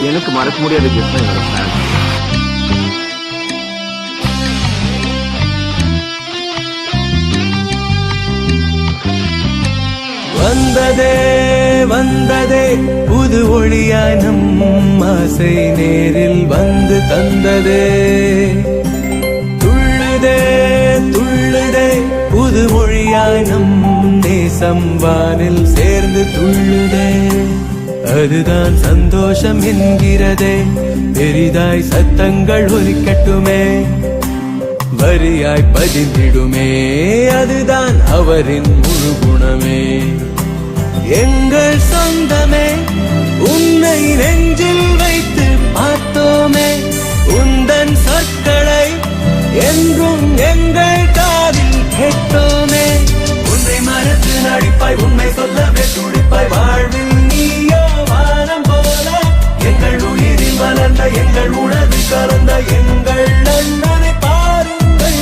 எனக்கு மறக்க முடியாத கிஃப்ட் என்னோட ஃபேன். வந்ததே வந்ததே புது ஒளியாய் நம் ஆசை நேரில் வந்து தந்ததே. துள்ளுதே துள்ளுதே புது மொழியாய் நம் நேசம் வானில் சேர்ந்து துள்ளுதே. அதுதான் சந்தோஷம் என்கிறதே. பெரிதாய் சத்தங்கள் ஒலிக்கட்டுமே, வரியாய் பதிந்திடுமே. அதுதான் அவரின் முழு குணமே. எங்கள் சொந்தமே உன்னை நெஞ்சில் வைத்து பார்த்தோமே. உந்தன் சொற்களை என்றும் எங்கள் காதில் கேட்டோமே. உன்னை மறந்து நடிப்பாய், உண்மை சொல்லவே துடிப்பாய். வாழ்வில் நீயோ வானம் போல எங்கள் உயிரில் மலர்ந்த, எங்கள் உணவில் கலந்த எங்கள் அண்ணனை பாருங்கள்.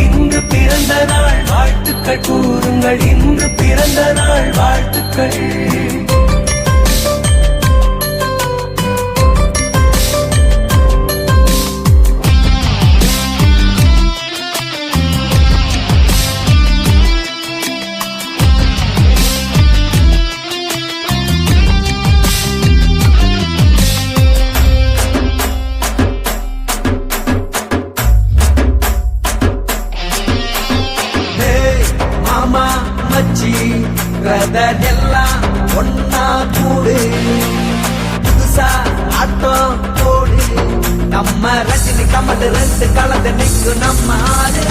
இன்று பிறந்த நாள் வாழ்த்துக்கள் கூறுங்கள். இன்று பிறந்த நாள் வாழ்த்துக்கள். எல்லாம் ஒன்னா கூடு, புதுசா ஆட்டம் போடு. நம்ம ரஜினி கமல் ரெண்டு கலந்து நிற்கும் நம்ம ஆடு.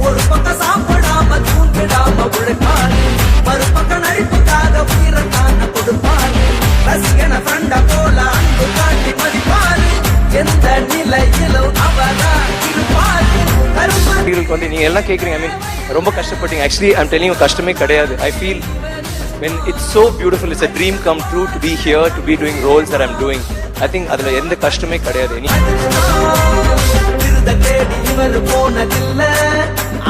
ஒரு பக்கம் சாப்பிடாம தூங்கிடாம உழைப்பாரு, மறுபக்கம் நடிப்புக்காக உயிரத்தான கொடுப்பாரு. ரசிகன ஃப்ரெண்ட போல அன்பு காட்டி மதிப்பாரு. எந்த நிலையிலும் அவரா இருப்பாரு. வந்து நீங்க எல்லாம் கேக்குறீங்க. ஐ மீன் ரொம்ப கஷ்டப்பட்டீங்க. ஆக்சுவலி ஐம் டெல்லிங் கஷ்டமே கிடையாது. I feel when it's so beautiful, it's a dream come true to be here, to be doing roles that I'm doing. I think adula endha kashtamey kadiyadu. virudha thedi ivar ponadilla,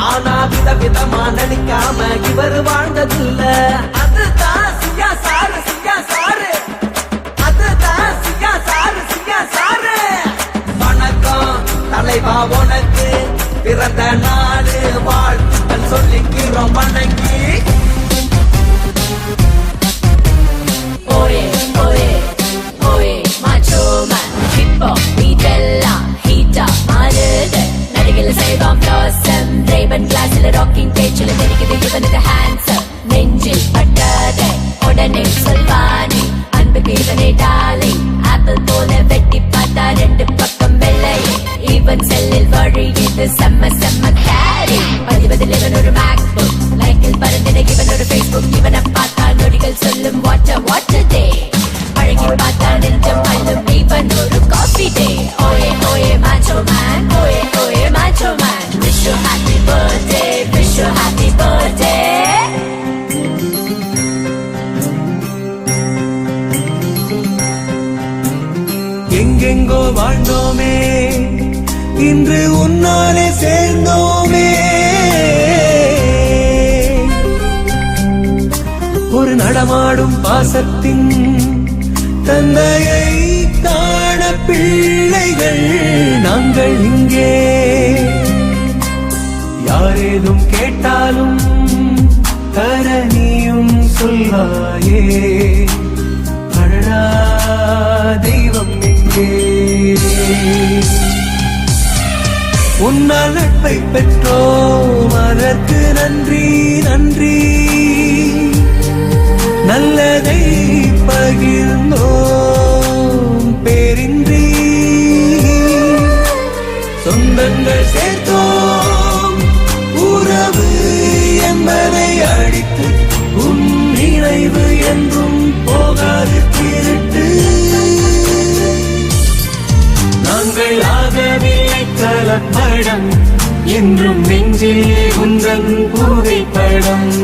aana vida vidama nanikama ivar vaandadilla. adha siya saaru adha siya saaru. vanakkam thalaiva unakku pirandha naal vaalthukal sollikkirom vanangi. Rocking பேச்சில் தெரிகிறது இவனது handsome. நெஞ்சில் பட்டதை உடனே சொல்வானே, அன்புக்கு இவனே டாலை. Apple போல வெட்டி பார்த்தா ரெண்டு பக்கம் வெள்ளை. இவன் செல்லில் வழியது செம்ம செம்ம கேரி. பதிவதில் இவன் ஒரு மேக் புக், லைக்கில் பறந்திட இவன் ஒரு ஃபேஸ்புக். இவனை பார்த்தா நொடிகள் சொல்லும் வாட்டர் டே. அழகி பார்த்தா நெஞ்சம் அள்ளும் இவன் ஒரு காஃபி டே. ஓயே ஓயே மாச்சோ மேன், ஓயே ஓயே macho man. Wish you happy birthday, wish you happy birthday. எங்கெங்கோ வாழ்ந்தோமே, இன்று உன்னாலே சேர்ந்தோமே. ஒரு நடமாடும் பாசத்தின் தந்தையை காண பிள்ளைகள் நாங்கள் இங்கே. யாரேதும் கேட்டாலும் தரணியும் சொல்வாயே. அழகா தெய்வம் எங்கே. உன்னால் நட்பை பெற்றோம், அதற்கு நன்றி நன்றி. நல்லதை பகிர்ந்தோம் பேரின்றி. சொந்தங்கள் சேர்த்தோம், உறவு என்பதை அடித்து. உன் நினைவு என்றும் போகாது திருட்டு. நாங்கள் ஆகவில்லை கலப்படம், என்றும் நெஞ்சில் உந்தன் புகைப்படம்.